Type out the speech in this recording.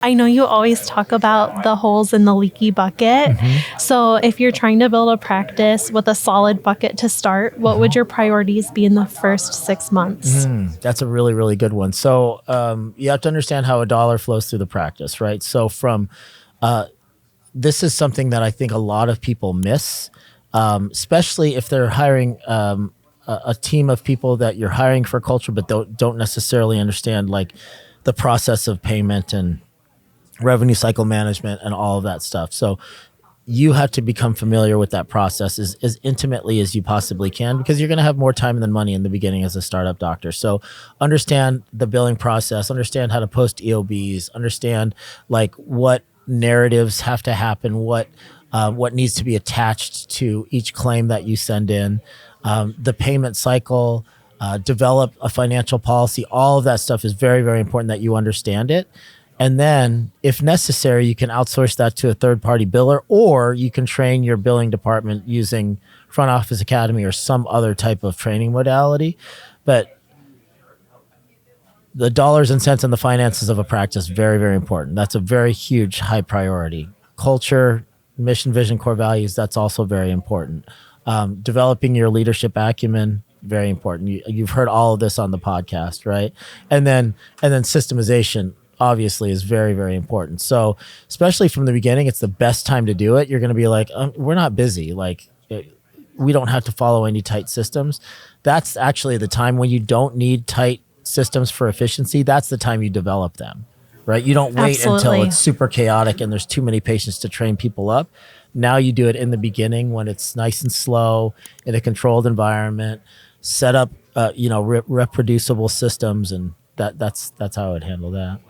I know you always talk about the holes in the leaky bucket. So if you're trying to build a practice with a solid bucket to start, what would your priorities be in the first 6 months? That's a really, really good one. So you have to understand how a dollar flows through the practice, right? So this is something that I think a lot of people miss, especially if they're hiring a team of people that you're hiring for culture, but don't necessarily understand like the process of payment and revenue cycle management and all of that stuff. So you have to become familiar with that process as intimately as you possibly can, because you're going to have more time than money in the beginning as a startup doctor. So understand the billing process, understand how to post EOBs, understand like what narratives have to happen, what needs to be attached to each claim that you send in, the payment cycle, develop a financial policy. All of that stuff is very, very important that you understand it. And then, if necessary, you can outsource that to a third-party biller, or you can train your billing department using Front Office Academy or some other type of training modality. But the dollars and cents and the finances of a practice, very, very important. That's a very huge, high priority. Culture, mission, vision, core values, that's also very important. Developing your leadership acumen, very important. You've heard all of this on the podcast, right? And then systemization, obviously, is very, very important. So especially from the beginning, it's the best time to do it. You're going to be like, we're not busy. Like we don't have to follow any tight systems. That's actually the time when you don't need tight systems for efficiency. That's the time you develop them, right? You don't wait until it's super chaotic and there's too many patients to train people up. Now you do it in the beginning when it's nice and slow in a controlled environment, set up, reproducible systems. And that's how I would handle that.